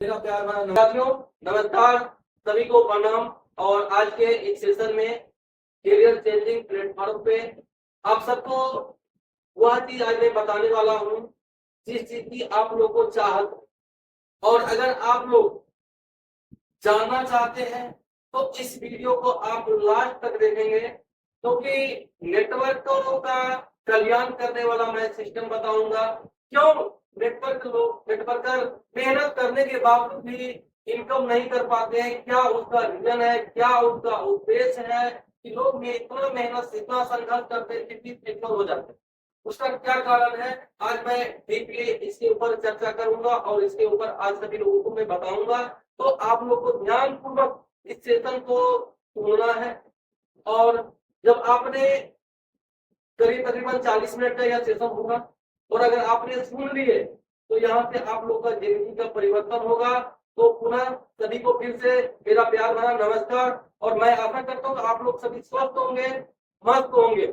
मेरा प्यार भरा साथियों, नमस्कार। सभी को प्रणाम। और आज के इस सेशन में करियर चेंजिंग प्लेटफॉर्म पे आप सबको वह चीज आज मैं बताने वाला हूँ जिस चीज की आप लोग को चाहत है। और अगर आप लोग जानना चाहते हैं तो इस वीडियो को आप लास्ट तक देखेंगे, क्योंकि नेटवर्कों का कल्याण करने वाला मैं सिस्टम बताऊंगा। क्यों नेटवर्कर मेहनत करने के बावजूद भी इनकम नहीं कर पाते हैं, क्या उसका रीजन है, क्या उसका उद्देश्य है कि लोग इतना मेहनत इतना संघर्ष करते हैं कि विफल हो जाते हैं। उसका क्या कारण है, आज मैं डीपली इसके ऊपर चर्चा करूंगा और इसके ऊपर आज सभी लोगों को मैं बताऊंगा। तो आप लोग को ध्यान पूर्वक इस सेशन को सुनना है। और जब आपने करीब तकरीबन 40 मिनट का यह सेशन होगा और अगर आपने सुन लिए तो यहाँ से आप लोग का जिंदगी का परिवर्तन होगा। तो पुनः सभी को फिर से मेरा प्यार भरा नमस्कार। और मैं आशा करता हूँ आप लोग सभी स्वस्थ होंगे, मस्त होंगे।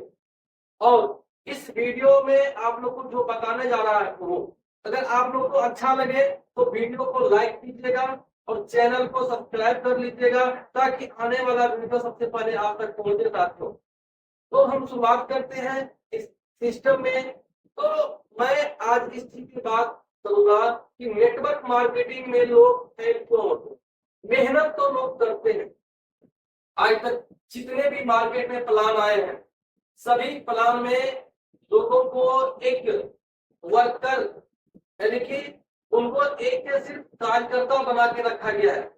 और इस वीडियो में आप लोग को जो बताने जा रहा है वो अगर आप लोग को अच्छा लगे तो वीडियो को लाइक कीजिएगा और चैनल को सब्सक्राइब कर लीजिएगा, ताकि आने वाला वीडियो सबसे पहले आप तक पहुंचे साथियों। तो हम शुरुआत करते हैं इस सिस्टम में। तो मैं आज इस चीज की बात करूंगा कि नेटवर्क मार्केटिंग में लोग फेल क्यों होते हैं। मेहनत तो लोग करते हैं। आज तक जितने भी मार्केट में प्लान आए हैं, सभी प्लान में लोगों को एक वर्कर यानी कि उनको एक सिर्फ कार्यकर्ता बना के रखा गया है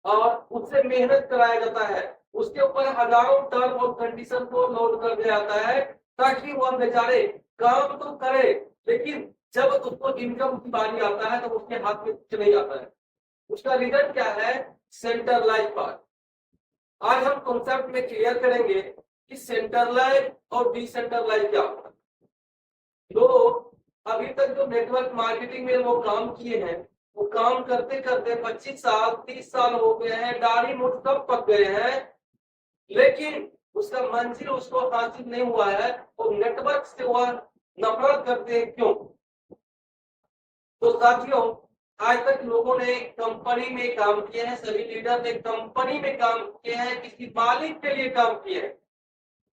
और उससे मेहनत कराया जाता है। उसके ऊपर हजारों टर्म और कंडीशन को लोड कर दिया जाता है ताकि वह बेचारे काम तो करे, लेकिन जब उसको इनकम की बारी आता है तो उसके हाथ में कुछ नहीं आता है। उसका रीजन क्या है? Centralize part. आज हम कॉन्सेप्ट में क्लियर करेंगे कि सेंट्रलाइज और डिसेंट्रलाइज क्या होता है। लोग अभी तक जो नेटवर्क मार्केटिंग में वो काम किए हैं, वो काम करते करते 25 साल 30 साल हो गए हैं, दाढ़ी मुठ सब पक गए हैं, लेकिन उसका मंजिल उसको हासिल नहीं हुआ है। और नेटवर्क से वह नफरत करते हैं। क्यों? तो साथियों, आज तक लोगों ने कंपनी में काम किए हैं, सभी लीडर ने कंपनी में काम किए हैं, किसी मालिक के लिए काम किए हैं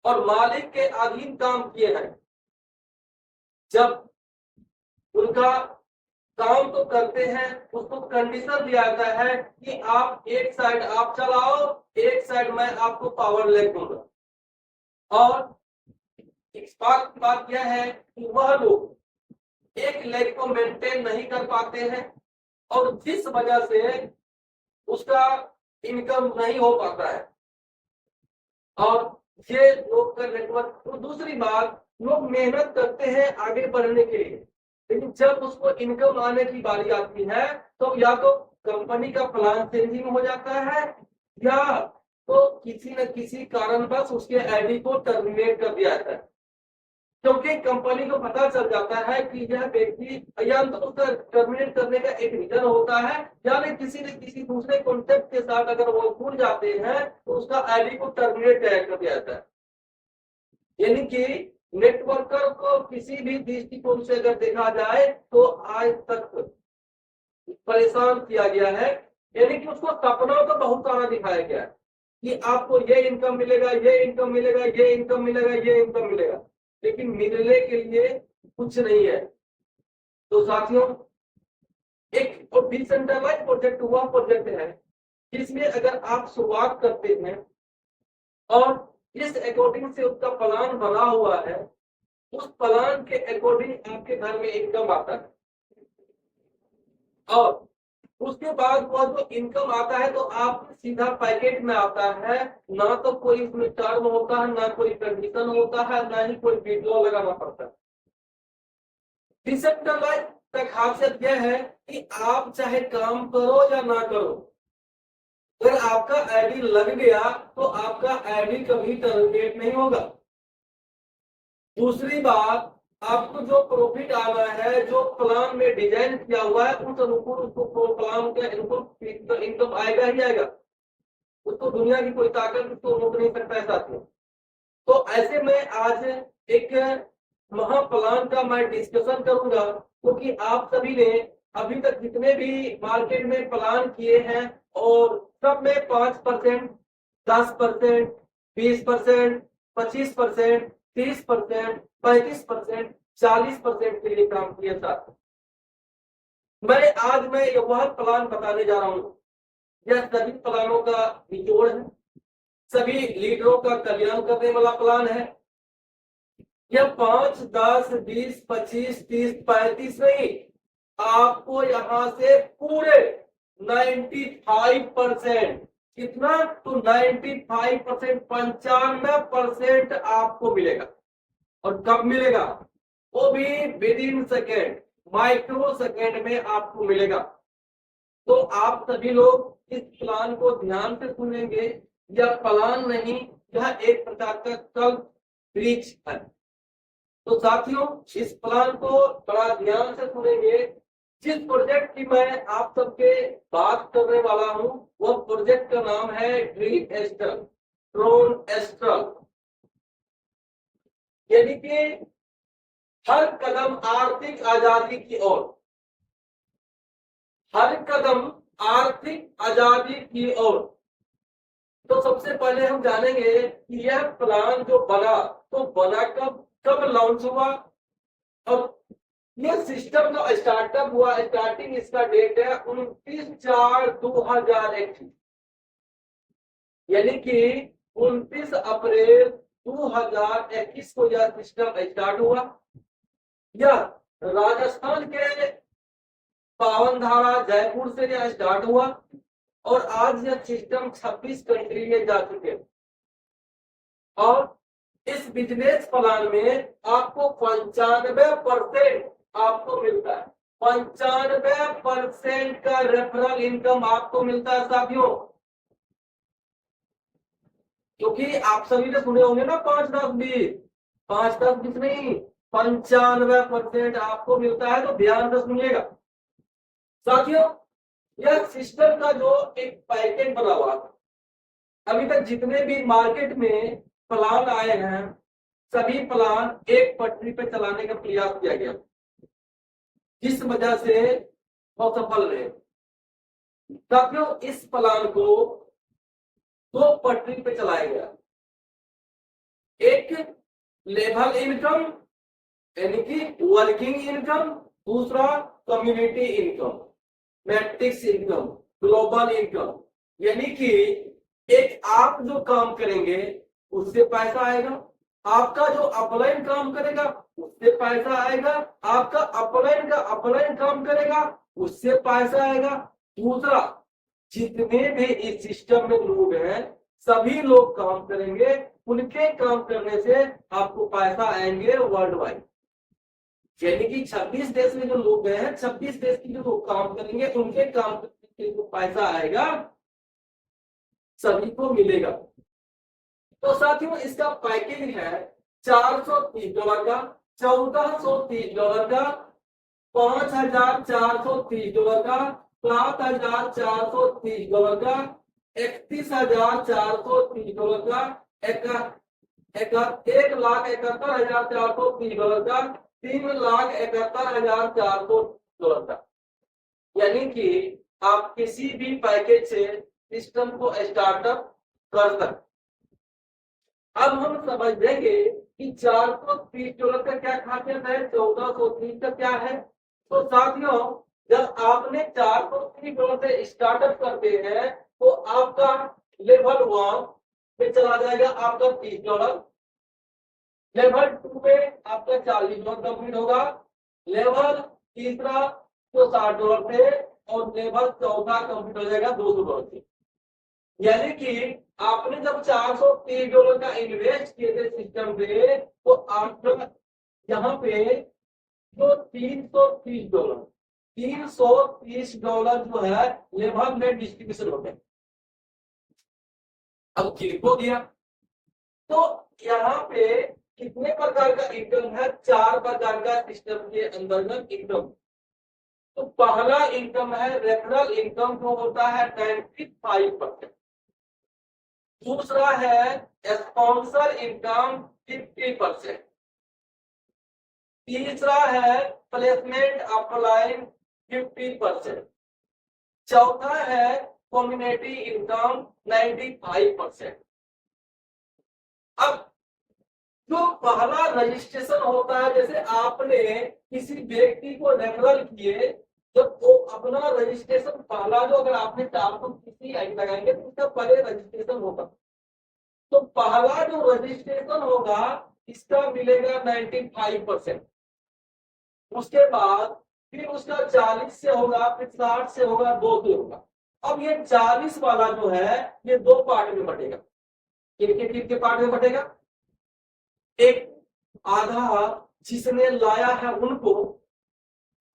और मालिक के अधीन काम किए हैं। जब उनका काम तो करते हैं, उसको कंडीशन दिया जाता है कि आप एक साइड आप चलाओ, एक साइड मैं आपको पावर लेग दूंगा। और इस बात यह है कि वह लोग एक लेग को मेंटेन नहीं कर पाते हैं और जिस वजह से उसका इनकम नहीं हो पाता है। और ये लोग का नेटवर्क। तो दूसरी बात, लोग मेहनत करते हैं आगे बढ़ने के लिए, लेकिन जब उसको इनकम आने की बारी आती है तो या तो कंपनी का प्लान चेंजिंग हो जाता है या तो किसी न किसी कारणवश उसके आईडी को टर्मिनेट कर दिया जाता है, क्योंकि कंपनी को पता चल जाता है कि यह व्यक्ति या तो उसका टर्मिनेट करने का एक रीजन होता है या फिर किसी न किसी दूसरे कॉन्टेक्ट के साथ अगर वो जुड़ जाते हैं तो उसका आईडी को टर्मिनेट कर दिया जाता है। यानी कि नेटवर्कर को किसी भी दृष्टिकोण से अगर देखा जाए तो आज तक परेशान किया गया है। यानी कि उसको सपना तो बहुत सारा दिखाया गया है कि आपको ये इनकम मिलेगा, ये इनकम मिलेगा, ये इनकम मिलेगा, ये इनकम मिलेगा, लेकिन मिलने के लिए कुछ नहीं है। तो साथियों, एक और डिसेंट्रलाइज प्रोजेक्ट हुआ प्रोजेक्ट है जिसमें अगर आप शुरुआत करते हैं और इस अकॉर्डिंग से उसका प्लान बना हुआ है, उस प्लान के अकॉर्डिंग आपके घर में इनकम आता है और उसके बाद वह जो इनकम आता है तो आप सीधा पैकेट में आता है। ना तो कोई इसमें टर्म होता है, ना कोई कंडीशन होता है, ना ही कोई वीडियो लगाना पड़ता है। डिसेंट्रलाइज का खासियत यह है कि आप चाहे काम करो या ना करो, अगर आपका आईडी लग गया तो आपका आईडी कभी टर्मिनेट नहीं होगा। दूसरी बात, आपको जो प्रॉफिट आना है, जो प्लान में डिजाइन किया हुआ है, उस अनुकूल उसको प्लान के अनुकूल इनकम आएगा ही आएगा। उसको दुनिया की कोई ताकत उसको रोक नहीं सकता है साथियों। तो ऐसे में आज एक महाप्लान का मैं डिस्कशन करूंगा, क्योंकि आप सभी ने अभी तक जितने भी मार्केट में प्लान किए हैं और सब में 5%, 10%, 20%, 25%, 30%, 35%, 40% के लिए काम किया था। मैं वह प्लान बताने जा रहा हूँ। यह सभी प्लानों का निचोड़ है, सभी लीडरों का कल्याण करने वाला प्लान है। यह 5, 10, 20, 25, 30, 35 नहीं, आपको यहां से पूरे 95%, कितना तो 95%, 95% आपको मिलेगा। और कब मिलेगा? वो भी with in second, micro second में आपको मिलेगा। तो आप सभी लोग इस प्लान को ध्यान से सुनेंगे। यह प्लान नहीं, यह एक प्रकार का कल्प वृक्ष है। तो साथियों, इस प्लान को बड़ा ध्यान से सुनेंगे। जिस प्रोजेक्ट की मैं आप सबके बात करने वाला हूं, वह प्रोजेक्ट का नाम है ड्रीम एस्टर, ड्रोन एस्टर। यानी कि हर कदम आर्थिक आजादी की ओर, हर कदम आर्थिक आजादी की ओर। तो सबसे पहले हम जानेंगे कि यह प्लान जो बना, तो बना कब लॉन्च हुआ। और यह सिस्टम जो स्टार्टअप हुआ, स्टार्टिंग इसका डेट है 29/4/2021, यानी कि 29 अप्रैल 2021 को यह सिस्टम स्टार्ट हुआ। यह राजस्थान के पावन धारा जयपुर से यह स्टार्ट हुआ और आज यह सिस्टम 26 कंट्री में जा चुके हैं। और इस बिजनेस प्लान में आपको 95% आपको मिलता है। 95% का रेफरल इनकम आपको मिलता है साथियों। क्योंकि आप सभी ने सुने होंगे ना 5, 10, 20, 5, 10, 20 नहीं, 95% आपको मिलता है। तो ध्यान से सुनिएगा साथियों। यह सिस्टम का जो एक पैकेज बना हुआ, अभी तक जितने भी मार्केट में प्लान आए हैं, सभी प्लान एक पटरी पे चलाने का प्रयास किया गया, जिस वजह से वो सफल रहे। साथियों, इस प्लान को 2 पटरी पे चलाया गया। एक लेवल इनकम यानी कि वर्किंग इनकम, दूसरा community income, matrix income, global income. यानी कि एक आप जो काम करेंगे उससे पैसा आएगा, आपका जो अपलाइन काम करेगा उससे पैसा आएगा, आपका अपलाइन काम करेगा उससे पैसा आएगा। दूसरा, जितने भी इस सिस्टम में लोग हैं सभी लोग काम करेंगे, उनके काम करने से आपको पैसा आएंगे वर्ल्ड वाइड। यानी कि 26 देश में जो लोग गए हैं, 26 देश के जो लोग काम करेंगे उनके काम करने से जो पैसा आएगा सभी को मिलेगा। तो साथियों, इसका पैकेज है $430 का, $1430 का, $5430 का, $7430 का, $31,430 का, $1,71,430 का, $3,71,430 का। यानी कि आप किसी भी पैकेज से सिस्टम को स्टार्टअप कर सकते। अब हम समझेंगे कि $430 का क्या खासियत है, $1430 का क्या है। तो साथियों, जब आपने $430 से स्टार्टअप करते हैं तो आपका लेवल 1 पे चला जाएगा आपका $30, लेवल 2 पे आपका $40 कंप्लीट होगा, लेवल तीसरा तो $60 से, और लेवल चौथा कंप्लीट हो जाएगा $200 से। यानी कि आपने जब $430 का इन्वेस्ट किए थे सिस्टम पे, तो आपका यहाँ पे जो $330 जो है लेवल में डिस्ट्रीब्यूशन हो गया। अब किनको दिया, तो यहाँ पे कितने प्रकार का इनकम है? 4 प्रकार का सिस्टम के अंतर्गत इनकम। तो पहला इनकम है रेफरल इनकम, जो होता है 95%। दूसरा है स्पॉन्सर इनकम 50%। तीसरा है प्लेसमेंट अपलाइन 50%। चौथा है कम्युनिटी इनकम 95%। अब जो पहला रजिस्ट्रेशन होता है, जैसे आपने किसी व्यक्ति को रेफरल किए, जब वो अपना रजिस्ट्रेशन पहला जो अगर आपने 400 किसी आई लगाएंगे तो उसका पहले रजिस्ट्रेशन होगा, तो पहला जो रजिस्ट्रेशन होगा इसका मिलेगा 95%। उसके बाद फिर उसका 40 से होगा, फिर 60 से होगा, 2 से होगा। अब ये 40 वाला जो है ये 2 पार्ट में बटेगा। किनके पार्ट में बटेगा? एक आधा जिसने लाया है उनको,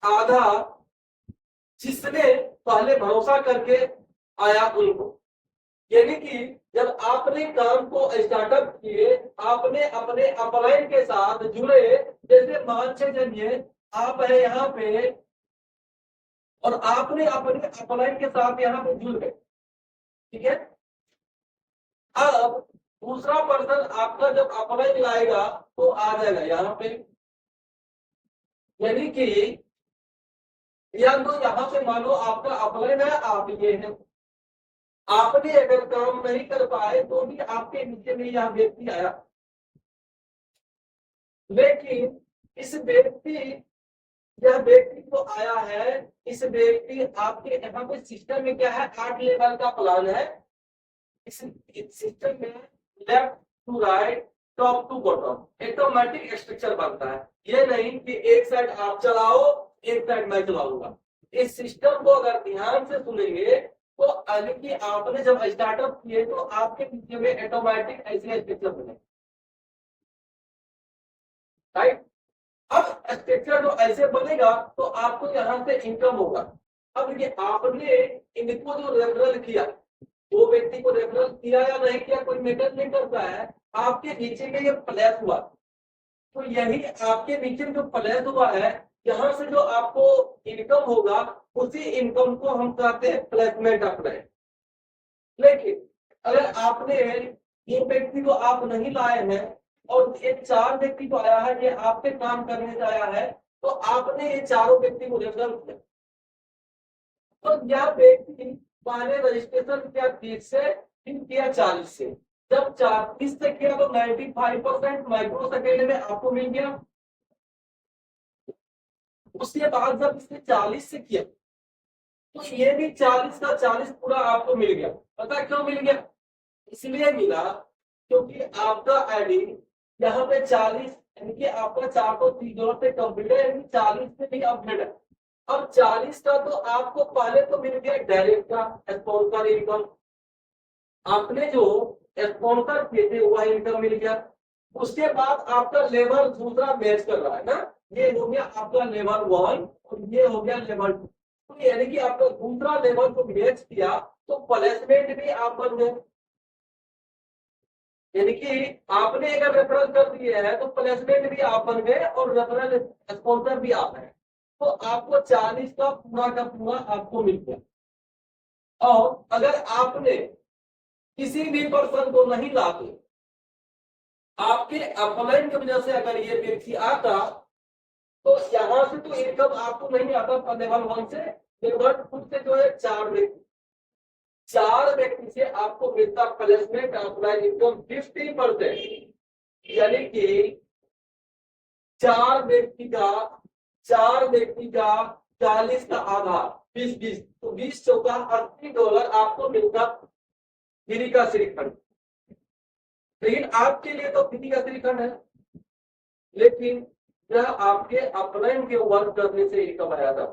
आधा जिसने पहले भरोसा करके आया उनको। यानी कि जब आपने काम को स्टार्टअप किए, आपने अपने अपलाइन के साथ जुड़े, जैसे मान चलिए आप है यहाँ पे और आपने अपने अपलाइन के साथ यहाँ पे जुड़ गए, ठीक है। अब दूसरा पर्सन आपका जब अपलाइन लाएगा तो आ जाएगा यहाँ पे, यानी कि या तो यहाँ पे मान लो आपका अपलाइन है, आप ये है, आपने अगर काम नहीं कर पाए तो भी आपके नीचे में यह व्यक्ति आया, लेकिन इस व्यक्ति यह व्यक्ति जो आया है, इस व्यक्ति आपके यहाँ पे सिस्टम में क्या है, 8 लेवल का प्लान है। इस सिस्टम में left to right, top to bottom automatic structure बनता है। ये नहीं कि एक साइड आप चलाओ, एक साइड मैं चलाऊंगा। इस सिस्टम को अगर ध्यान से सुनेंगे तो यानी कि आपने जब स्टार्टअप किए तो आपके पीछे में ऑटोमेटिक ऐसे स्ट्रक्चर बने, राइट। अब स्ट्रक्चर जो ऐसे बनेगा तो आपको यहाँ से इनकम होगा। अब ये आपने इनको जो रेफरल किया, वो व्यक्ति को रेफरल किया या नहीं किया कोई मैटर नहीं करता है, आपके नीचे में ये प्लेस हुआ, तो यही आपके नीचे जो प्लेस हुआ है, यहाँ से जो आपको इनकम होगा उसी इनकम को हम कहते हैं प्लेसमेंट अप्लाई। लेकिन अगर आपने ये व्यक्ति को आप नहीं लाए हैं और ये 4 व्यक्ति को आया है, ये आपके काम करने से आया है, तो आपने ये चारों व्यक्ति को रेफरल किया, तो यह व्यक्ति पहले रजिस्ट्रेशन किया 30 से, फिर किया 40 से। जब 40 से किया तो 95% माइक्रो सेकेंड में आपको मिल गया। उसके बाद जब इसने 40 से किया तो ये भी 40 का 40 पूरा आपको मिल गया। पता क्यों मिल गया? इसलिए मिला क्योंकि आपका आईडी यहाँ पे 40 यानी कि आपका 430 से कंप्लीट है, यानी 40 से भी अपडेट है। अब 40 का तो आपको पहले तो मिल गया डायरेक्ट का स्पॉन्सर इनकम, आपने जो स्पॉन्सर किए थे वह इनकम मिल गया। उसके बाद आपका लेवल दूसरा मैच कर रहा है ना, ये हो गया आपका लेवल 1 और ये हो गया लेवल 2, तो यानी कि आपका दूसरा लेवल को मैच किया तो प्लेसमेंट भी आप बन गए। यानी कि आपने अगर रेफरल कर दिए है तो प्लेसमेंट भी आप बन गए और रेफरल स्पॉन्सर भी आप हैं, तो आपको 40 का पूरा आपको मिल गया। और अगर आपने किसी भी पर्सन को नहीं लाते, आपके अपलाइन की वजह से अगर ये व्यक्ति आता तो यहां से तो इनकम आपको नहीं आता लेवल 1 से, लेवल 2 से जो है 4 व्यक्ति से आपको मिलता प्लेसमेंट अपलाइन इनकम 50%। यानी कि 4 व्यक्ति का 40 का आधा 20 तो 20 चौका $80 आपको मिलता फ्री का श्रीखंड। लेकिन आपके लिए तो फ्री का श्रीखंड है, लेकिन यह आपके अपलाइन के वर्क करने से इनकम आया था।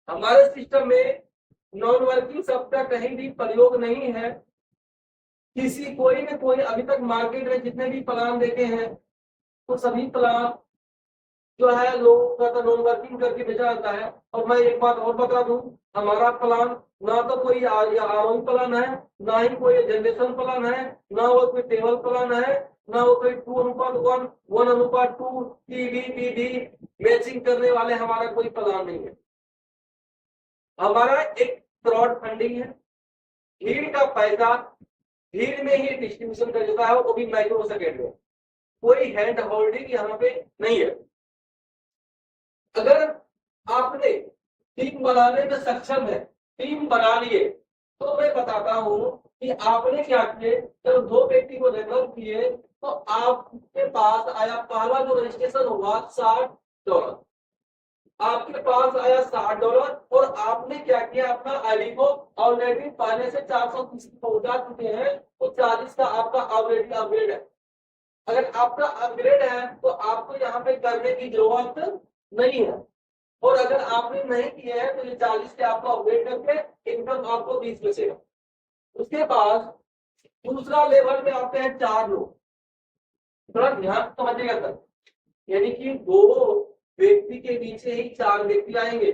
हमारे सिस्टम में नॉन वर्किंग शब्द का कहीं भी प्रयोग नहीं है। किसी कोई न कोई अभी तक मार्केट में जितने भी प्लान देखे हैं तो सभी प्लान जो है लोगों का तो नॉन वर्किंग करके भेजा जाता है। और मैं एक बात और बता दूं, हमारा प्लान ना तो कोई आरओई प्लान है, ना ही कोई जनरेशन प्लान है, ना वो कोई टेबल प्लान है, ना वो कोई 2:1, 1:2 टीवी मैचिंग करने वाले हमारा कोई प्लान नहीं है। हमारा एक क्राउड फंडिंग है, भीड़ का पैसा भीड़ में ही डिस्ट्रीब्यूशन कर देता है, वो भी माइक्रो सेकेंड में, कोई हैंड होल्डिंग यहाँ पे नहीं है। अगर आपने टीम बनाने में सक्षम है, टीम बना लिए, तो मैं बताता हूं कि आपने क्या किए, जब दो व्यक्ति को रेफर किए तो आपके पास आया पहला जो रजिस्ट्रेशन हुआ $60, आपके पास आया $60 और आपने क्या किया, अपना आईडी को ऑलरेडी पहले से 430 पहुंचा चुके हैं, तो 40 का आपका ऑलरेडी अपग्रेड है। अगर आपका अपग्रेड है तो आपको यहाँ पे करने की जरूरत नहीं है, और अगर आपने नहीं किया है तो ये 40 के आपको अपग्रेड करके इनकम आपको 20 बचेगा। उसके बाद दूसरा लेवल में आते हैं 4 लोग, थोड़ा ध्यान समझिएगा सर, यानी कि 2 व्यक्ति के नीचे ही 4 व्यक्ति आएंगे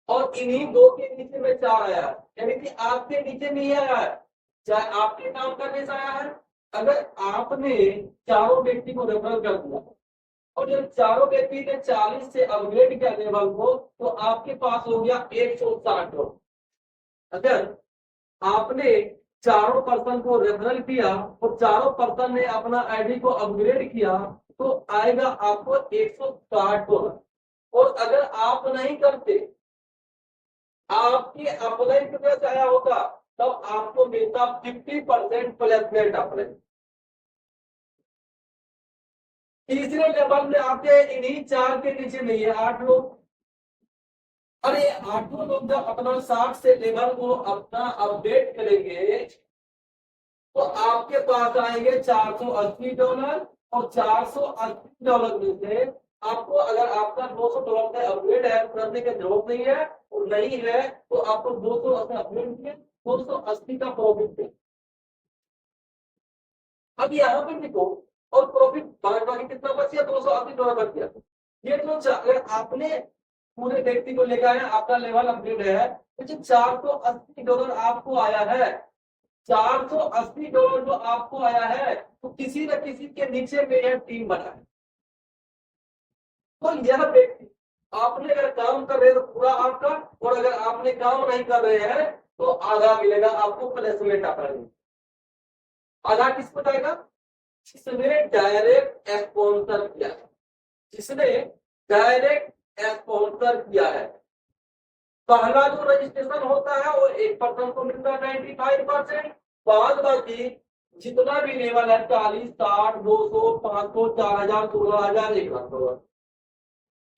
और इन्हीं 2 के नीचे में 4 आया है, यानी कि आपके नीचे नहीं आया है, चाहे आपके काम करने से आया है। अगर आपने चारों व्यक्ति को रेफर कर दिया और जब चारों व्यक्ति ने 40 से अपग्रेड किया लेवल को, तो आपके पास हो गया 160। अगर आपने चारों पर्सन को रेफरल किया और चारों पर्सन ने अपना आईडी को अपग्रेड किया, तो आएगा आपको $160। और अगर आप नहीं करते, आपकी अपलाइन कितना आया होगा, तब आपको मिलता 50% प्लेसमेंट अपलाइन। तीसरे लेवल में आते इन्हीं 4 के नीचे नहीं है 8 लोग। अरे 8 लोग जब अपना 60 से लेवल को अपना अपडेट करेंगे तो आपके पास आएंगे $480, और $480 में से आपको, अगर आपका $200 का अपग्रेड है, करने की जरूरत नहीं है, और नहीं है तो आपको 280 अपग्रेड किए, 280 का प्रॉफिट है। अब यहाँ पे देखो, और प्रॉफिट बाकी कितना बच गया, $280 बच गया। ये तो अगर आपने पूरे व्यक्ति को लेकर आया, आपका लेवल अपग्रेड है, तो जो $480 आपको आया है, $480 जो आपको आया है, तो किसी न किसी के नीचे में यह टीम बना है। तो यह व्यक्ति आपने अगर काम कर रहे हैं तो पूरा आपका, और अगर आपने काम नहीं कर रहे हैं तो आधा मिलेगा आपको प्लेसमेंट अपना। आधा किस बताएगा, जिसने डायरेक्ट स्पॉन्सर किया है, जिसने डायरेक्ट स्पॉन्सर किया है। पहला जो रजिस्ट्रेशन होता है वो 1% को मिलता है 95%, बाद बाकी जितना भी लेवल है 40, 60, 200, 500, 4000, 16000, 1,00,000,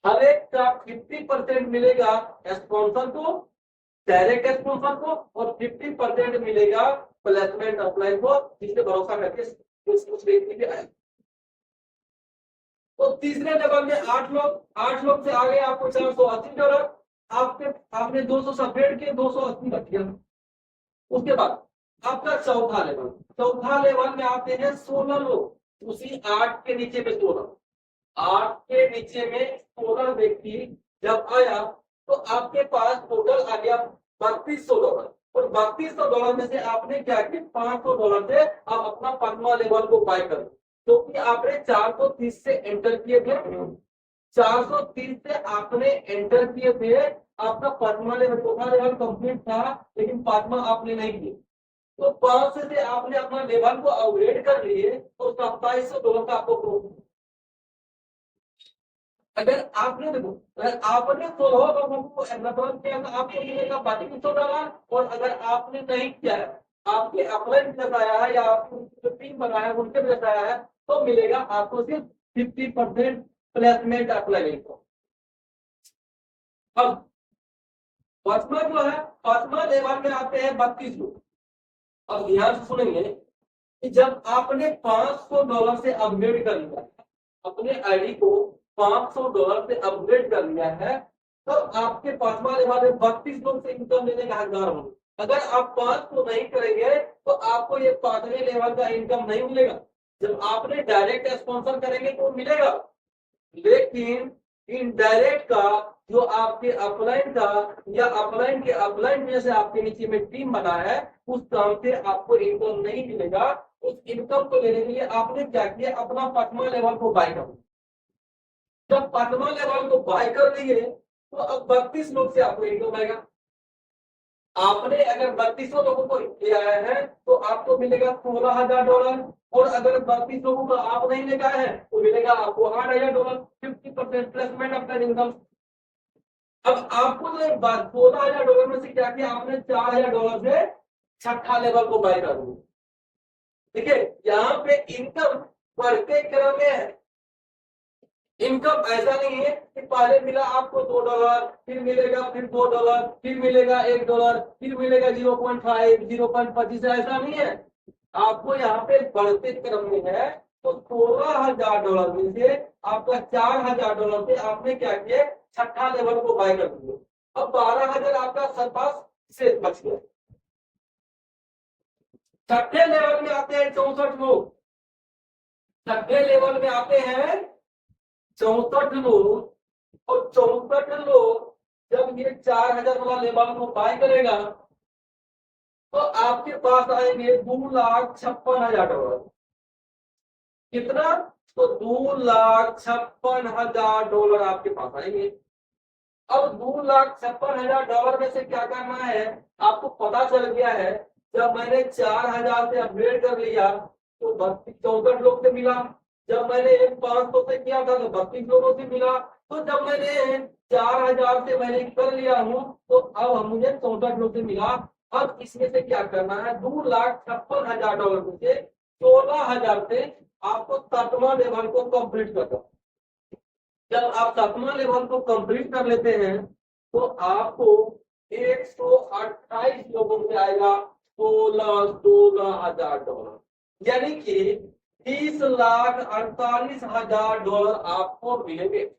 हर एक का 50% मिलेगा स्पॉन्सर को, डायरेक्ट स्पॉन्सर को, और 50% मिलेगा प्लेसमेंट अपलाइन को, जिससे भरोसा करके उस व्यक्ति पे आया। तो तीसरे लेवल में 8 लोग से आगे आपको $480, आपने 200 सफेद के 280 रख दिया। उसके बाद आपका चौथा लेवल में आते हैं 16 लोग, उसी 8 के नीचे में 16, 8 के नीचे में 16 व्यक्ति जब आया तो आपके पास टोटल आ गया $3200, और $3200 में से आपने क्या किया, $500 से आप अपना 5वां लेवल को बाय कर, क्योंकि आपने 430 से एंटर किए थे, 430 से आपने एंटर किए थे, आपका 5वां लेवल, चौथा लेवल कंप्लीट था, लेकिन 5वां आपने नहीं किया, तो 500 से आपने अपना लेवल को अपग्रेड कर लिए, तो $2700 का आपको प्रॉफिट। अगर आपने देखो, अगर आपने 16 लोगों को रेफर किया तो आपको मिलेगा $3200, और अगर आपने नहीं किया है, आपके अपलाइन बताया है या आपकी टीम बनाया है उनके बताया है, तो मिलेगा आपको सिर्फ 50% प्लेसमेंट अप्लाई को। अब पांचवा जो है, 5वां लेवल में आते हैं 32 लोग। अब ध्यान से सुनेंगे कि जब आपने $500 से अपग्रेड कर लिया, अपने आईडी को $500 से अपग्रेड कर लिया है, तो आपके 5वां लेवल में 32 लोग से इनकम लेने का हकदार होंगे। अगर आप 5 को नहीं करेंगे तो आपको ये 5वें लेवल का इनकम नहीं मिलेगा। जब आपने डायरेक्ट स्पॉन्सर करेंगे तो मिलेगा, लेकिन इनडायरेक्ट का जो आपके अपलाइन का या अपलाइन के अपलाइन में से आपके नीचे में टीम बना है, उस काम से आपको इनकम नहीं मिलेगा। उस इनकम को लेने के लिए आपने क्या किया, अपना 5वां लेवल को बाय कर। जब 5वां लेवल को बाय कर लिए तो अब 32 लोग से आपको इनकम आएगा। आपने अगर 3200 लोगों को ले आया है तो आपको मिलेगा $16,000, और अगर 32 लोगों को आप नहीं लेकर आए हैं तो मिलेगा आपको $8,000, 50% प्लेसमेंट ऑफ इनकम। अब आपको जो एक बात, $16,000 में से क्या किया आपने, $4,000 से छठा लेवल को बाय कर दिया। ठीक है, यहाँ पे इनकम बढ़ते क्रम में है। इनकम ऐसा नहीं है कि पहले मिला आपको $2, फिर मिलेगा फिर $2, फिर मिलेगा $1, फिर मिलेगा 0.5, 0.25, ऐसा नहीं है। आपको यहाँ पे बढ़ते क्रम में है। तो $16,000 में से आपका $4,000 से आपने क्या किया, छठा लेवल को बाय कर दिया। अब 12,000 आपका सरपास से बच गया। छठे लेवल में आते हैं 64 लोग। छठे लेवल में आते हैं 64 लोग। और 64 लोग जब ये 4,000 वाला लेवल को बाय करेगा तो आपके पास आएंगे $2,56,000। कितना? तो $2,56,000 आपके पास आएंगे। अब $2,56,000 में से क्या करना है, आपको पता चल गया है। जब मैंने 4,000 से अपग्रेड कर लिया तो 64 लोग से मिला। जब मैंने 500 से किया था तो 32 लोगों से मिला। तो जब मैंने 4,000 से मैंने कर लिया हूँ तो अब मुझे 64 लोग से मिला। अब इसमें से क्या करना है, $2,56,000 में से 16,000 से आपको 7वां लेवल को कंप्लीट करना। जब आप 7वां लेवल को कंप्लीट कर लेते हैं तो आपको 128 लोगों से आएगा $16,000, यानी कि $20,48,000 आपको मिलेंगे।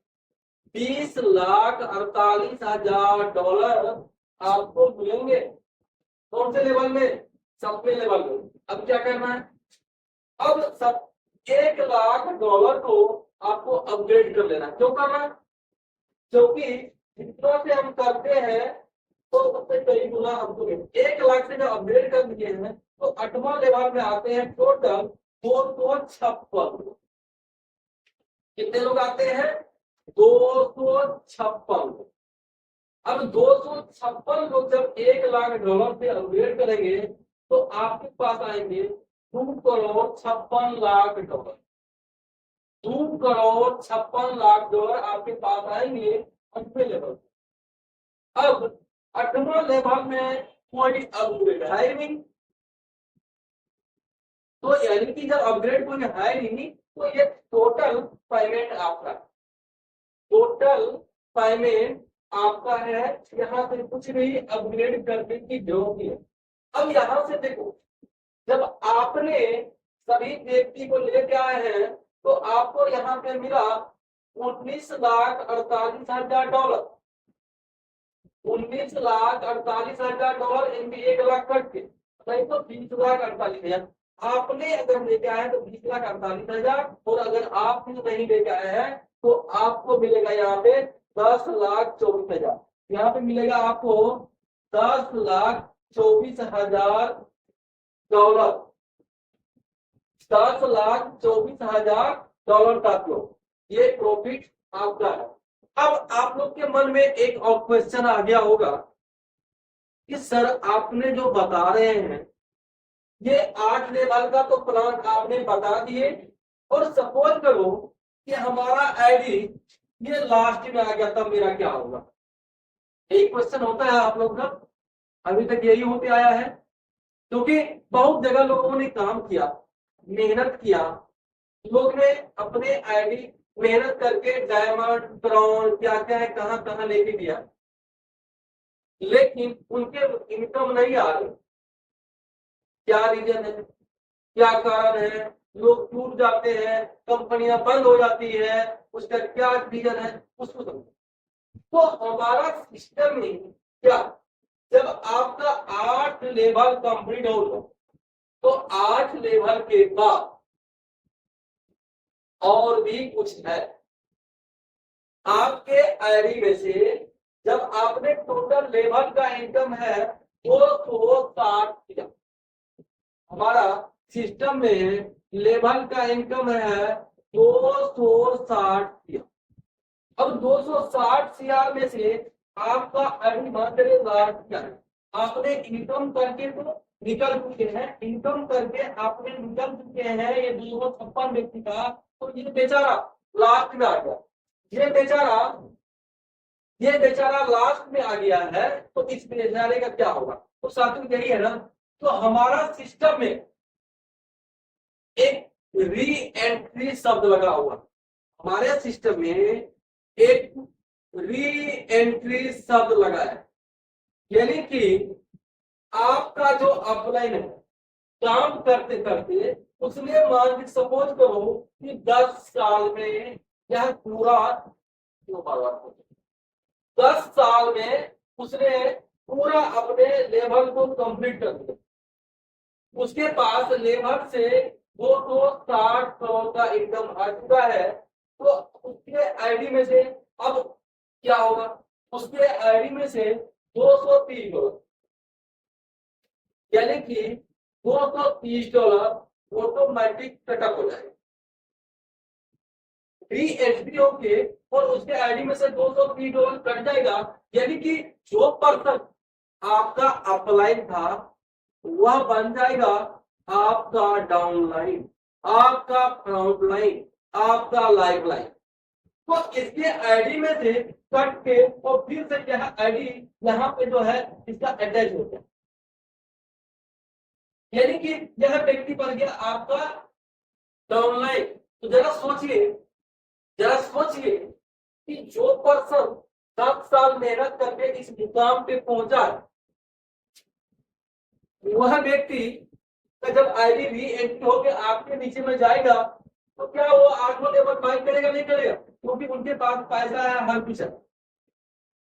$20,48,000 आपको मिलेंगे। कौन से लेवल में? 7वें लेवल में। अब क्या करना है, अब सब $1,00,000 को आपको अपग्रेड कर लेना। क्यों करना? क्योंकि जितना से हम करते हैं तो उससे कई गुना हमको 1,00,000 से जब अपग्रेड कर दिए हैं तो 8वां लेवल में आते हैं टोटल 256। कितने लोग आते हैं? 256। अब 256 लोग जब $1,00,000 से अपग्रेड करेंगे तो आपके पास आएंगे $2,56,00,000। $2,56,00,000 आपके पास आएंगे 8वें लेवल। अब 8वां लेवल में कोई अपग्रेड है ही नहीं, तो यानी कि जब अपग्रेड कोई है ही नहीं तो ये टोटल पेमेंट आपका, टोटल पेमेंट आपका है। यहाँ से कुछ भी अपग्रेड करने की जरूरत नहीं है। अब यहाँ से देखो, जब आपने सभी व्यक्ति को लेके आए हैं तो आपको यहाँ पे मिला $19,48,000। $19,48,000 इनके 1,00,000 कट के नहीं तो 20,48,000। आपने अगर लेके आए तो 20,48,000, और अगर आप नहीं लेके आए हैं तो आपको मिलेगा यहाँ पे 10,24,000। यहाँ पे मिलेगा आपको $10,24,000। $10,24,000 का तो ये प्रॉफिट आपका है। अब आप लोग के मन में एक और क्वेश्चन आ गया होगा कि सर आपने जो बता रहे हैं ये 8 लेवल का तो प्लान आपने बता दिए, और सपोज करो कि हमारा आईडी ये लास्ट में आ गया तब मेरा क्या होगा? एक क्वेश्चन होता है आप लोग का, अभी तक यही होते आया है। क्योंकि बहुत जगह लोगों ने काम किया, मेहनत किया, लोग ने अपने आईडी मेहनत करके डायमंड, ब्रॉन्ज, क्या क्या है, कहां कहां लेके दिया, लेकिन उनके इनकम नहीं आ रही। क्या रीजन है, क्या कारण है? लोग टूट जाते हैं, कंपनियां बंद हो जाती है, उसका क्या रीजन है उसको समझो। तो हमारा सिस्टम में क्या, जब आपका 8 लेवल कंप्लीट हो तो 8 लेवल के बाद और भी कुछ है आपके आईडी में से। जब आपने टोटल लेवल का इनकम है 260 किया, हमारा सिस्टम में लेवल का इनकम है 260 किया। अब 260 सीआर में से आपका आईडी मान लास्ट क्या है, आपने इनकम करके तो निकल चुके हैं, इनकम करके आपने निकल चुके हैं ये 256 व्यक्ति का। तो ये बेचारा लास्ट में आ गया, ये बेचारा ये बेचारा लास्ट में आ गया है, तो इस बेचारे का क्या होगा? तो साथियों यही है ना, तो हमारा सिस्टम में एक री एंट्री शब्द लगा हुआ, हमारे सिस्टम में एक री एंट्री शब्द लगा है, यानी कि आपका जो अपलाइन है काम करते करते उसने मान के सपोज करो कि 10 साल में यह पूरा 10 साल में उसने पूरा अपने लेवल को कंप्लीट कर दिया, उसके पास लेवल से 260 करोड़ का इनकम आ चुका है, तो उसके आईडी में से अब क्या होगा? उसके आईडी में से 230 डॉलर, यानी कि $230 ऑटोमेटिक कटअप हो जाएगा री एंट्री होके, और उसके आईडी में से $230 कट जाएगा, यानी कि जो पर्सन आपका अपलाइन था वह बन जाएगा आपका डाउनलाइन, आपका फ्रंट लाइन, आपका लाइफ लाइन। तो इसके आईडी में से कट के और फिर से यह आईडी यहाँ पे जो है इसका अटैच हो गया, यानी कि यह व्यक्ति बन गया आपका डाउनलाइन। तो जरा सोचिए कि जो पर्सन 7 साल मेहनत करके इस मुकाम पे पहुंचा, वह व्यक्ति का जब आईडी री एंट्री होकर आपके नीचे में जाएगा, तो क्या वो 8वां लेवल बाय करेगा? नहीं करेगा, क्योंकि उनके पास पैसा है, हर कुछ है,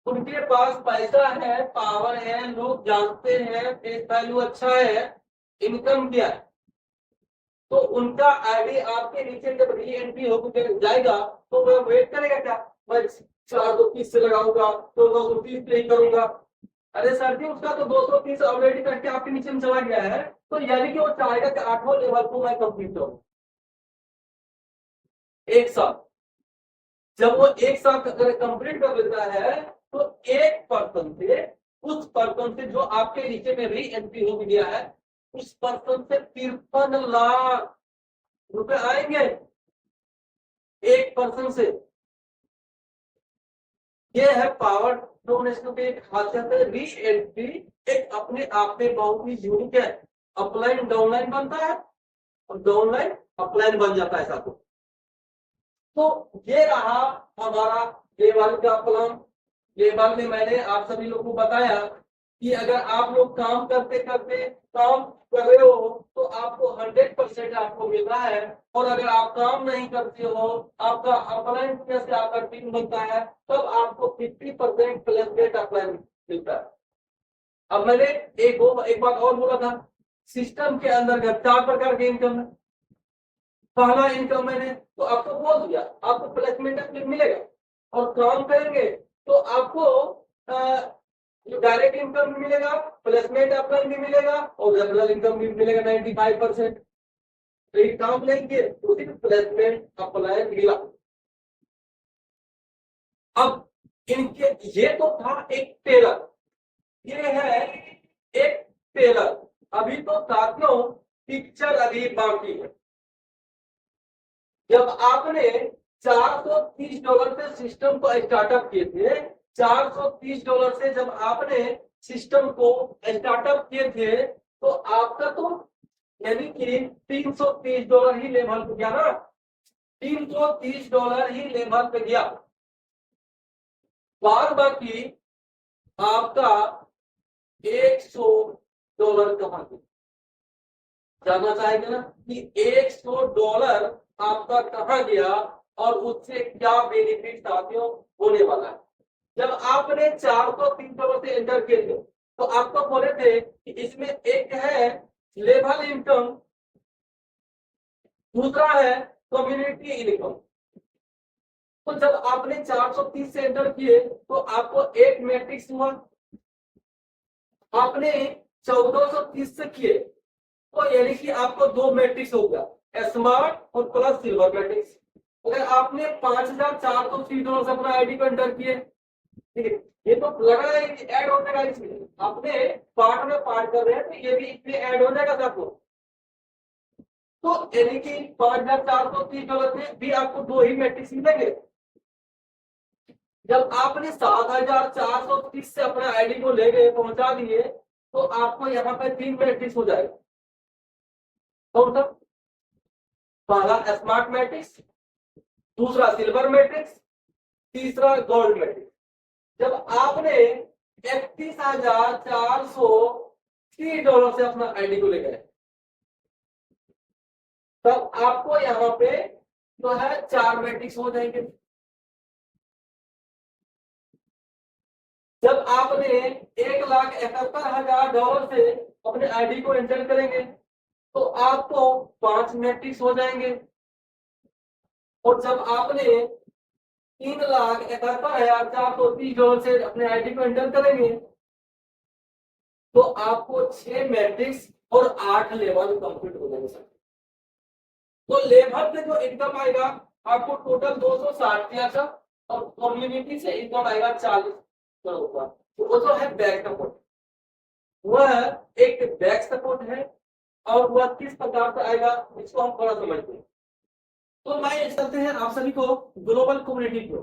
उनके पास पैसा है, पावर है, लोग जानते हैं, फेस वैल्यू अच्छा है, इनकम क्या है, तो उनका आईडी आपके नीचे जब री एंट्री होकर जाएगा तो वह वेट करेगा क्या? मैं 430 से लगाऊंगा, 229 पे ही करूंगा। अरे सर जी, उसका तो 230 ऑलरेडी करके आपके नीचे में चला गया है, तो यानी कि वो चाहेगा कि 8वां लेवल को मैं कंप्लीट करूं एक साथ। जब वो एक साथ अगर कंप्लीट कर लेता है, तो एक पर्सन से, उस पर्सन से जो आपके नीचे में री एंट्री हो गया है, उस पर्सन से 53 लाख रुपए आएंगे एक पर्सन से। ये है पावर डोनेशन की एक खासियत है। री एंट्री एक अपने आप में बहुत ही यूनिक है। अपलाइन डाउनलाइन बनता है और डाउनलाइन अपलाइन बन जाता है साथों। तो ये रहा हमारा लेवल का प्लान। लेवल में मैंने आप सभी लोगों को बताया कि अगर आप लोग काम करते करते काम कर रहे हो तो आपको 100% आपको मिल रहा है, और अगर आप काम नहीं करते हो, आपका अपलाइन से आपका टीम बनता है, तब आपको 50% प्लेसमेंट अपलाइन मिलता है। अब मैंने एक बात और बोला था, सिस्टम के अंदर 4 प्रकार के इनकम है। पहला इनकम मैंने तो आपको बोल दिया, आपको प्लेसमेंट मिलेगा, और काम करेंगे तो आपको डायरेक्ट इनकम भी मिलेगा, प्लेसमेंट अपलाइन भी मिलेगा, और जनरल इनकम भी मिलेगा 95%। तो काम लेंगे तो सिर्फ प्लेसमेंट अपलाइन मिला। अब इनके ये तो था एक टेलर, ये है एक टेलर। अभी तो साथियों पिक्चर अभी बाकी है। जब आपने $430 से सिस्टम को स्टार्टअप किए थे, $430 से जब आपने सिस्टम को स्टार्टअप किए थे, तो आपका तो यानी कि $330 ही लेवल पे गया ना, $330 ही लेवल पे गया। बाद बाकी आपका $100 कहाँ गया? जानना चाहेंगे ना कि $100 आपका कहाँ गया और उससे क्या बेनिफिट साथियों होने वाला है। जब आपने $430 से एंटर किए थे, तो आपको बोले थे कि इसमें एक है लेवल इनकम, दूसरा है कम्युनिटी इनकम। तो जब आपने 430 से एंटर किए तो आपको एक मैट्रिक्स हुआ, आपने 1430 से किए तो यानी कि आपको 2 मैट्रिक्स हो गया, स्मार्ट और प्लस सिल्वर मैट्रिक्स। अगर आपने $5430 से अपना आईडी को एंटर किए, ठीक है, ये तो लगा है कि ऐड हो जाएगा, इसमें आपने पार्ट में पार्ट कर रहे हैं तो ये भी इसमें ऐड हो जाएगा सबको। तो यानी कि $5430 में भी आपको 2 ही मैट्रिक्स मिलेंगे। जब आपने 7430 से अपने आईडी को ले गए, पहुंचा दिए, तो आपको यहाँ पे 3 मैट्रिक्स हो जाएगा। कौन सा? पहला स्मार्ट मैट्रिक्स, दूसरा सिल्वर मैट्रिक्स, तीसरा गोल्ड मैट्रिक्स। जब आपने $31,430 से अपना आईडी को ले गए, तब आपको यहाँ पे जो है 4 मैट्रिक्स हो जाएंगे। जब आपने $1,71,000 से अपने आईडी को एंटर करेंगे, तो आपको 5 मैट्रिक्स हो जाएंगे। और जब आपने $3,71,430 से अपने आईडी को एंटर करेंगे, तो आपको 6 मैट्रिक्स और 8 लेवल कंप्लीट हो जाएंगे सर। तो लेबर से जो इनकम आएगा आपको टोटल 260 दिया था, और कम्युनिटी से इनकम आएगा 40 करोड़ का। तो वो जो है बैक सपोर्ट, वह एक बैक सपोर्ट है, और वह किस प्रकार से आएगा इसको हम थोड़ा समझते हैं। तो मैं चलते हैं आप सभी को ग्लोबल कम्युनिटी को,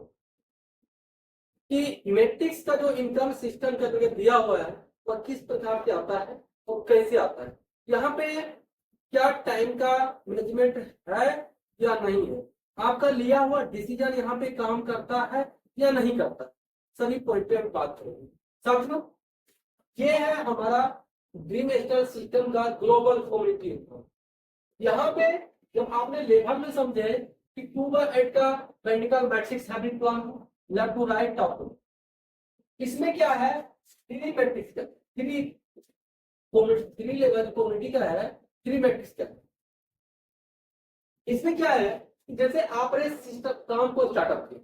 कि मैट्रिक्स का जो इनकम सिस्टम का जगह दिया हुआ है वह किस प्रकार से आता है और कैसे आता है। यहाँ पे क्या टाइम का मैनेजमेंट है या नहीं है, आपका लिया हुआ डिसीजन यहाँ पे काम करता है या नहीं करता, सभी पॉइंट पे हम बात करेंगे साथियों। ये है हमारा ड्रीम स्टार सिस्टम का ग्लोबल कम्युनिटी इनकम। यहाँ पे जब आपने लेवल में समझे कि 2/8 का पेंडिकल मैट्रिक्स है plan left to right top to, इसमें क्या है 3 मैट्रिक्स का, 3 लेवल कम्युनिटी का है, 3 मैट्रिक्स का। इसमें क्या है कि जैसे आपने सिस्टम काम को स्टार्टअप किया,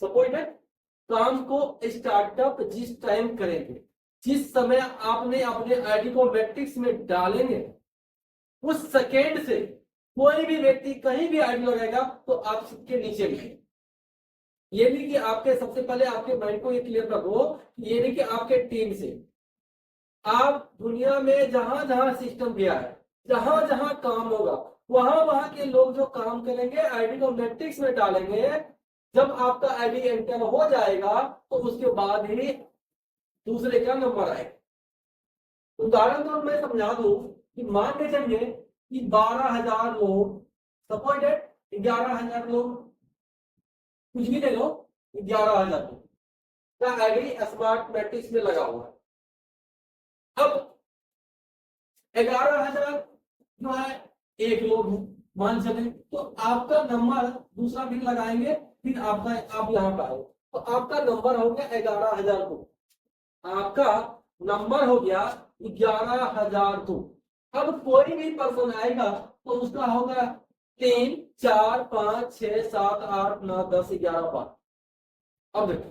सपोज है काम को स्टार्टअप जिस टाइम करेंगे, जिस समय आपने अपने आईडी को मैट्रिक्स में डालेंगे, उस सेकेंड से कोई भी व्यक्ति कहीं भी आईडी लगाएगा तो आप सबके नीचे में। ये नहीं कि आपके, सबसे पहले आपके माइंड को ये क्लियर कर दो, ये नहीं कि आपके टीम से आप दुनिया में जहां जहां सिस्टम गया है, जहां जहां काम होगा, वहां वहां के लोग जो काम करेंगे आईडी को मैट्रिक्स में डालेंगे। जब आपका आईडी एंटर हो जाएगा तो उसके बाद ही दूसरे का नंबर आएगा। उदाहरण तो मैं समझा दूं कि मान के चलिए कि 12,000 लोग, सपोज 11,000 लोग, कुछ भी ले लो, 11,000 लोग का आईडी स्मार्ट मैट्रिक्स में लगा हुआ है। अब 11,000 जो है एक लोग है मान चले, तो आपका नंबर दूसरा भी लगाएंगे, फिर आपका आप यहाँ पे आए तो आपका नंबर हो गया 11,002, आपका नंबर हो गया 11,002। अब कोई भी पर्सन आएगा तो उसका होगा 3, 4, 5, 6, 7, 8, 9, 10, 11, 12। अब देखो,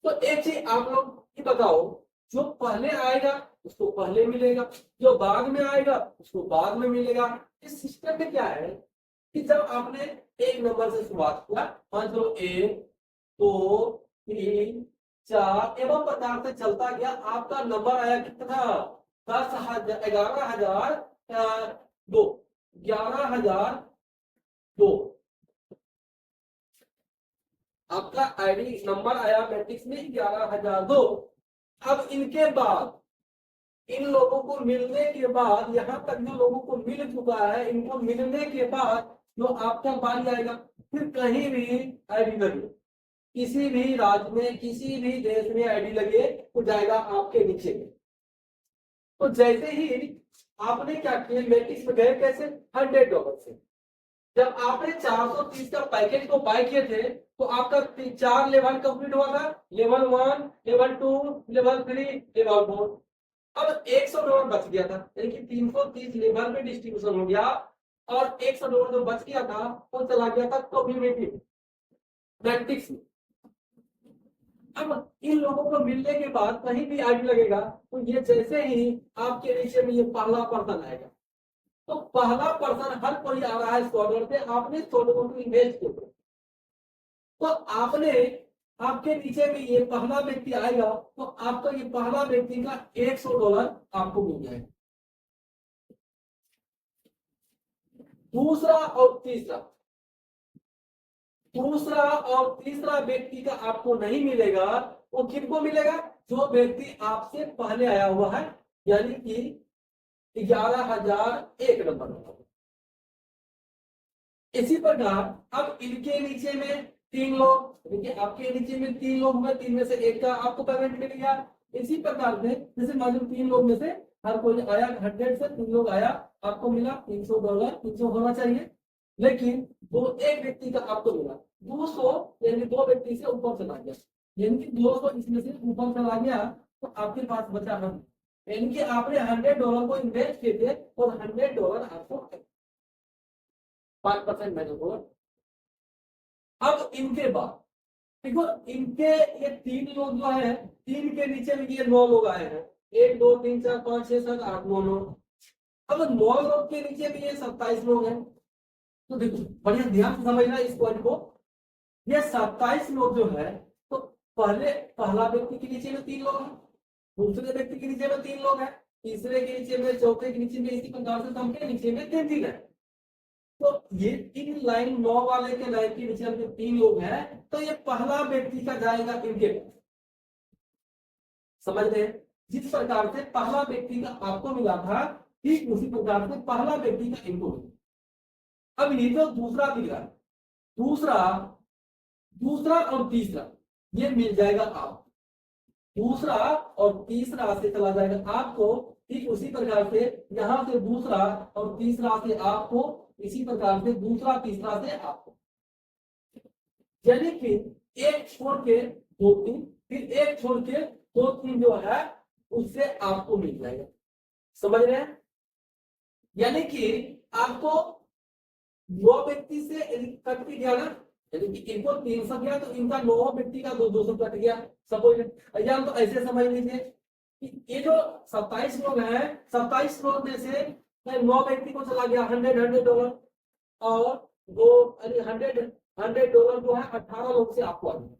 तो एक चीज आप लोग ही बताओ, जो पहले आएगा उसको पहले मिलेगा, जो बाद में आएगा उसको बाद में मिलेगा। इस सिस्टम में क्या है कि जब आपने एक नंबर से शुरुआत किया, मान लो 1, 2, 3, 4 एवं प्रकार से चलता गया, आपका नंबर आया कितना 11,002, 11,002 आपका आईडी नंबर आया मैट्रिक्स में 11,002। अब इनके बाद, इन लोगों को मिलने के बाद, यहाँ तक जो लोगों को मिल चुका है, इनको मिलने के बाद जो आपका बारी आएगा, फिर कहीं भी आईडी लगे, किसी भी राज्य में, किसी भी देश में आईडी लगे तो जाएगा आपके नीचे में। तो जैसे ही आपने क्या किया, मैट्रिक्स में गए कैसे, $100 से। जब आपने 430 का पैकेज को बाय किए थे तो आपका 4 लेवल कंप्लीट हुआ था, लेवल 1, लेवल 2, लेवल 3, लेवल 4। अब $100 बच गया था, यानी कि 330 लेवल में डिस्ट्रीब्यूशन हो गया, और $100 जो बच गया था वो चला गया था कम्युनिटी मैट्रिक्स में। अब इन लोगों को मिलने के बाद कहीं भी आईडी लगेगा तो ये जैसे ही आपके नीचे में ये पहला पर्सन आएगा, तो पहला पर्सन हर कोई आ रहा है $100 पे, आपने $100 को इन्वेस्ट किया, तो आपने, आपके नीचे में ये पहला व्यक्ति आएगा तो आपका ये पहला व्यक्ति का $100 आपको मिल जाएगा। दूसरा और तीसरा, दूसरा और तीसरा व्यक्ति का आपको नहीं मिलेगा। वो किनको मिलेगा? जो व्यक्ति आपसे पहले आया हुआ है, यानी कि 11,001 नंबर। इसी प्रकार अब इनके नीचे में 3 लोग, देखिए आपके नीचे में 3 लोग हुए, 3 में से एक का आपको पेमेंट मिल गया। इसी प्रकार से जैसे मान लो 3 लोग में से हर कोई आया 100 से 3 लोग आया, आपको मिला $300, 300 होना चाहिए। लेकिन वो एक व्यक्ति का आपको मिला 200, यानी 2 व्यक्ति से ऊपर चला गया, यानी कि 200 इसमें से ऊपर चला गया, तो आपके पास बचा हम, यानी कि आपने $100 को इन्वेस्ट किए थे और $100 आपको 5% मैंने बोला। अब इनके बाद देखो, इनके ये 3 लोग जो है, 3 के नीचे में ये 9 लोग आए हैं, 1 2 3 4 5 6 7 8 9 लोग। अब 9 लोग के नीचे में ये 27 लोग हैं। तो देखो बढ़िया ध्यान से समझना इस पॉइंट को। ये 27 लोग जो है, तो पहला व्यक्ति के नीचे में 3 लोग हैं, दूसरे व्यक्ति के नीचे में 3 लोग हैं, तीसरे के नीचे में, चौथे के नीचे में, इसी प्रकार से सबके नीचे में 3 3 है। तो ये इन लाइन 9 वाले के लाइन के नीचे में 3 लोग हैं, तो ये पहला व्यक्ति का जाएगा इनके, समझ रहे हैं? जिस प्रकार से पहला व्यक्ति का आपको मिला था, ठीक उसी प्रकार से पहला व्यक्ति का इनको। अब ये तो दूसरा दिया, दूसरा दूसरा और तीसरा ये मिल जाएगा आप, दूसरा और तीसरा से चला जाएगा आपको, ठीक उसी प्रकार से यहां से दूसरा और तीसरा से आपको, इसी प्रकार से दूसरा तीसरा से आपको, यानी कि एक छोड़ के 2 3, फिर एक छोड़ के 2 3 जो है उससे आपको मिल जाएगा। समझ रहे हैं? यानी कि आपको 9 व्यक्ति से कट के गया ना, यानी कि इनको 300 गया, तो इनका 9 व्यक्ति का 200 कट गया। सपोज एग्जाम तो ऐसे समझ लीजिए कि ये जो 27 लोग हैं, 27 लोग में से 9 व्यक्ति को चला गया $100 और वो $100 जो है 18 लोग से आपको आ गया,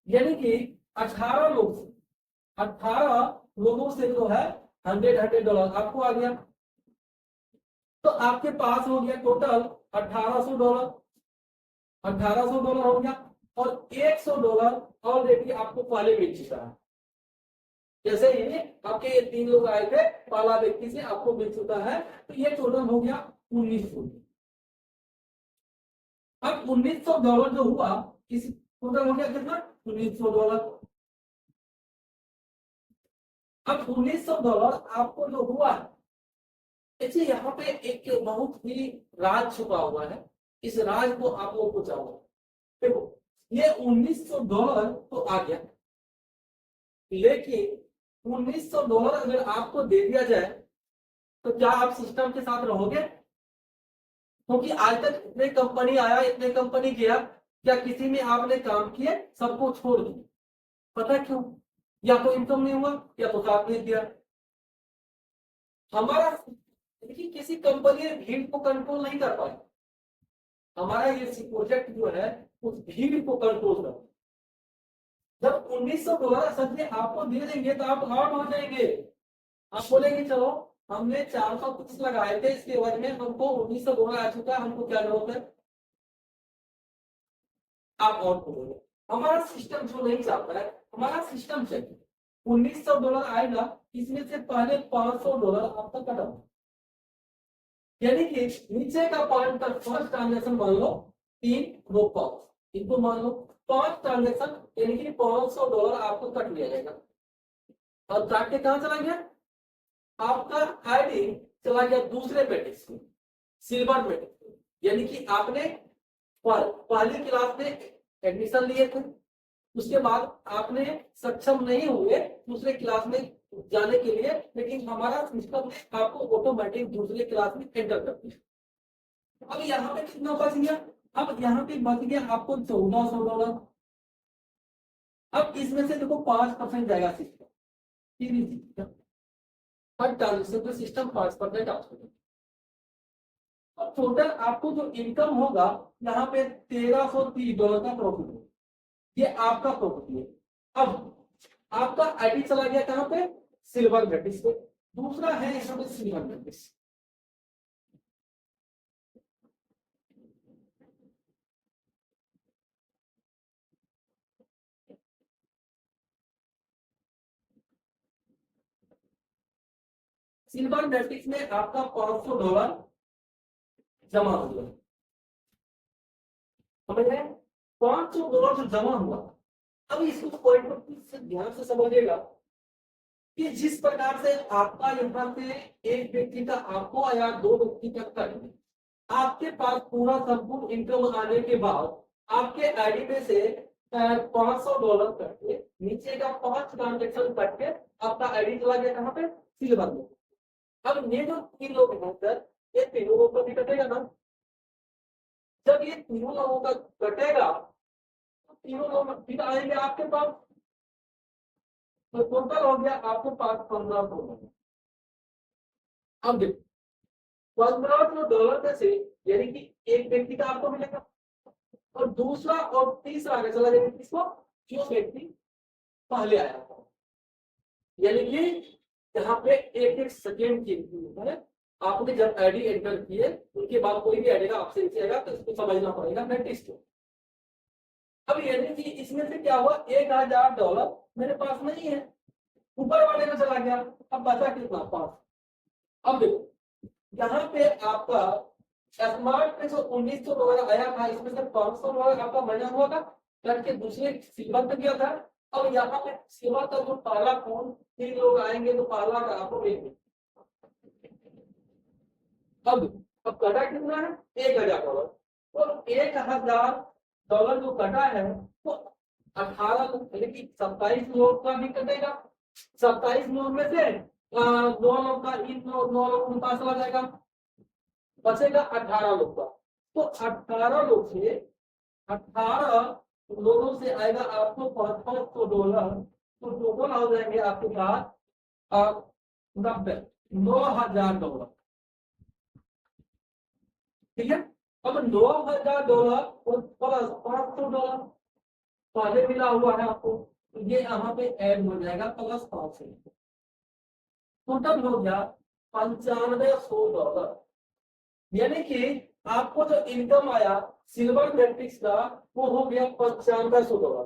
यानी कि 18 लोग से, 18 लोगों से जो है $100 आपको आ गया। तो आपके पास हो गया टोटल $1,800, $1,800 हो गया, और $100 ऑलरेडी आपको पहले मिल चुका है। जैसे ही आपके ये 3 लोग आए थे, पहला व्यक्ति से आपको मिल चुका है, तो ये टोटल हो गया 1900। अब $1900 जो हुआ, इस टोटल हो गया कितना? $1900। अब $1900 आपको जो हुआ, देखिए यहाँ पे एक बहुत ही राज छुपा हुआ है, इस राज को आप लोग को जानो। देखो ये $1900 तो आ गया, लेकिन $1900 अगर आपको दे दिया जाए, तो क्या आप सिस्टम के साथ रहोगे? क्योंकि आज तक इतने कंपनी आया, इतने कंपनी गया, क्या किसी में आपने काम किए? सबको छोड़ दिया। पता क्यों? या तो इनकम नहीं हुआ, या तो साथ नहीं दिया। हमारा देखिए, किसी कंपनी ने भीड़ को कंट्रोल नहीं कर पाया, हमारा ये प्रोजेक्ट जो है उस भीड़ को कंट्रोल कर। जब $1900 सच में आपको दे देंगे, तो आप आउट हो जाएंगे। आप बोलेंगे चलो हमने 430 लगाए थे, इसके एवज में हमको $1900 आ चुका है, हमको क्या जरूरत है? आप आउट हो गए। हमारा सिस्टम जो नहीं चाहता है, हमारा सिस्टम चाहिए $1900 आएगा, इसमें से पहले $500 आपका कट ऑफ, यानी कि नीचे का पॉइंट तक फर्स्ट ट्रांजेक्शन मान लो 3 इनको मान लो 5 ट्रांजेक्शन, यानी कि $500 आपको कट लिया जाएगा। और काट के कहां चला गया? आपका आईडी चला गया दूसरे मैट्रिक्स में, सिल्वर मैट्रिक्स में, यानी कि आपने पहली क्लास में एडमिशन लिए थे, उसके बाद आपने सक्षम नहीं हुए दूसरे क्लास में जाने के लिए, लेकिन हमारा सिस्टम ने आपको ऑटोमेटिक दूसरे क्लास में एंटर कर दिया। अब यहाँ पे कितना बच गया? अब यहाँ पे बच गया आपको $1400। अब इसमें से देखो 5% जाएगा सिस्टम, हर ट्रांजेक्शन पे सिस्टम 5% आपको, और टोटल आपको जो इनकम होगा यहाँ पे $1330 का प्रॉफिट होगा। ये आपका प्रॉफिट है। अब आपका आईडी चला गया कहां पे? सिल्वर मैट्रिक्स पे। दूसरा है यहाँ पे सिल्वर मैट्रिक्स, सिल्वर मैट्रिक्स में आपका $500 जमा हुआ, समझ रहे हैं? $500 जो जमा हुआ। अब इसको पॉइंट को ध्यान से समझिएगा कि जिस प्रकार से आपका यहाँ पे एक व्यक्ति का आपको आया, दो व्यक्ति का कर, आपके पास पूरा संपूर्ण इनकम आने के बाद आपके आईडी में से $500 करके नीचे का 5 ट्रांजेक्शन करके आपका आईडी चला गया कहाँ पे? सिल्वर में। अब ये जो 3 लोग हैं सर, ये तीनों लोग का भी कटेगा ना। जब ये तीनों लोगों का कटेगा तो तीनों लोग फिर आएंगे आपके पास, तो टोटल हो गया आपके पास $1500। अब देखो $1500 में से यानी कि एक व्यक्ति का आपको मिलेगा और दूसरा और तीसरा आगे चला जाएगा किसको? जो व्यक्ति पहले आया था। यानी कि यहाँ पे एक एक सेकेंड की है, आपने जब आईडी एंटर किए उनके बाद कोई भी आएगा आपसे नीचे आएगा तो इसको समझना पड़ेगा मैट्रिक्स को। अब यानी कि इसमें से क्या हुआ? $1000 मेरे पास नहीं है, ऊपर वाले में चला गया, अब बचा कितना? 5। अब देखो यहाँ पे आपका स्मार्ट में जो $1900 आया था, इसमें से $500 आपका बना हुआ था करके दूसरे सिल्वर पे गया था। अब यहाँ पे सिल्वर का जो पहला कौन 3 लोग आएंगे तो पहला का आपको मिलेगा। अब कटा कितना है? $1000। तो $1000 जो कटा है तो 18 यानी कि 27 लोग का भी कटेगा। 27 लोग में से 9 लोग का इन 9 लोग के पास चला जाएगा, बचेगा 18 लोग का। तो 18 लोग से 18 लोगों से आएगा आपको $500। तो टोटल हो जाएंगे आपके पास 9,000। ठीक है। अब $9,000 और प्लस $500 पहले मिला हुआ है आपको, तो ये यहाँ पे ऐड हो जाएगा प्लस 500। टोटल हो गया $9500। यानी कि आपको जो इनकम आया सिल्वर मैट्रिक्स का वो हो गया $9500।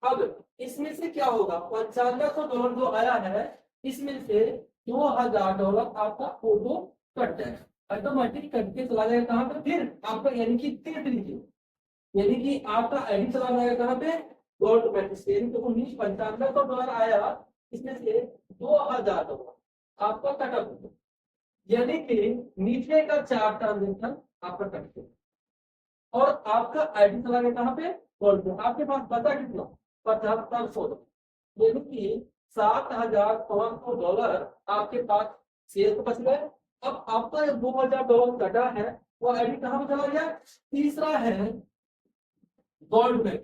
अब इसमें से क्या होगा? $9500 जो आया है इसमें से $2000 आपका फोटो कट जाएगा, ऑटोमेटिक कट के चला जाएगा कहाँ पे? फिर आपका यानी कि तीसरी, यानी कि आपका आईडी चला जाएगा कहाँ पे? Gold matrix. यानी कि $9500 आया, इसमें से $2000 आपका कटअप, यानी कि नीचे का 4 ट्रांजेक्शन आपका कट गया और आपका आईडी चला गया कहाँ पे? गोल्ड पे। आपके पास बचा कितना? $7500, यानी कि $7500 आपके पास शेयर बच गए। अब आपका $2000 कटा है वो आईडी कहाँ पे चला गया? तीसरा है गोल्ड में।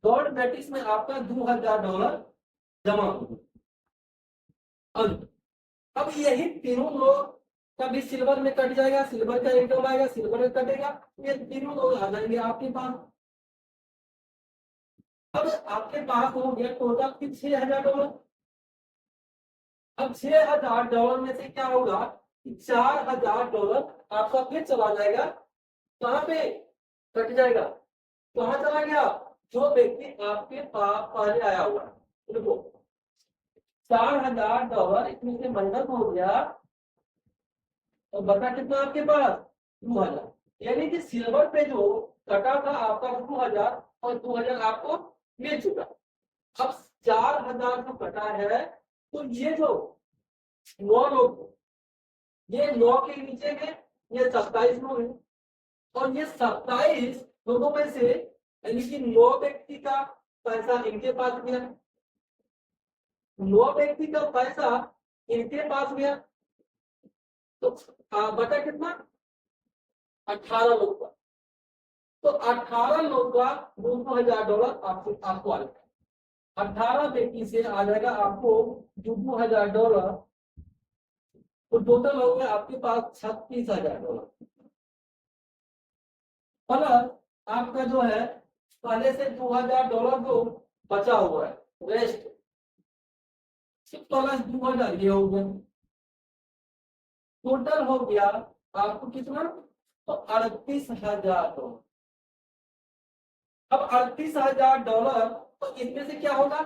गोल्ड मैट्रिक्स में आपका $2000 जमा हो गया। अब यही तीनों लोग कभी सिल्वर में कट जाएगा, सिल्वर का इनकम आएगा, सिल्वर में कटेगा, ये तीनों लोग आ जाएंगे आपके पास। अब आपके पास हो गया टोटल $6000। अब $6000 में से क्या होगा? $4000 आपका फिर चला जाएगा कहाँ पे? कट जाएगा। कहाँ चला गया? जो व्यक्ति आपके पास पहले आया हुआ है। देखो $4000 इसमें से माइनस हो गया और बचा कितना आपके पास? 2000। यानी कि सिल्वर पे जो कटा था आपका 2000 और 2000 आपको मिल चुका। अब 4000 जो कटा है तो ये जो 9 लोग, ये 9 के नीचे में ये 27 लोग हैं और ये 27 लोगों में से यानी कि 9 व्यक्ति का पैसा इनके पास गया, 9 व्यक्ति का पैसा इनके पास गया, तो बचा कितना? 18 लोग का। तो 18 लोग का $2000 आपको आ जाएगा। 18 व्यक्ति से आ जाएगा आपको $2000, तो टोटल हो गया आपके पास $36,000। प्लस आपका जो है पहले से $2000 जो बचा हुआ है रेस्ट, प्लस 2000 ये हो गया, टोटल हो गया आपको कितना? तो $38,000। अब $38,000, तो इसमें से क्या होगा,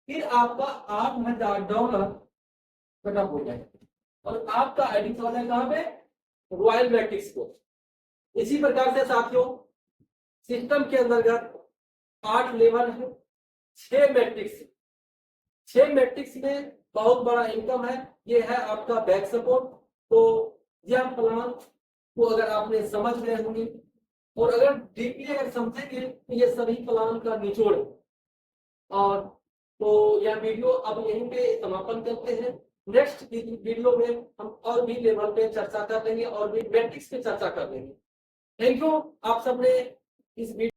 फिर आपका $8,000 कटअप हो जाएगा और आपका एडिशन है कहां पे, रॉयल मैट्रिक्स को। इसी प्रकार से साथियों सिस्टम के अंतर्गत 8 लेवल है, 6 मैट्रिक्स, 6 मैट्रिक्स में बहुत बड़ा इनकम है। ये है आपका बैक सपोर्ट। तो यह प्लान को अगर आपने समझ गए होंगे और अगर डीपली अगर समझेंगे तो ये सभी प्लान का निचोड़ है। और तो यह वीडियो अब यहीं पे समापन करते हैं। नेक्स्ट वीडियो में हम और भी लेवल पे चर्चा कर लेंगे और भी मैट्रिक्स पे चर्चा कर लेंगे। थैंक यू आप सबने इस वीडियो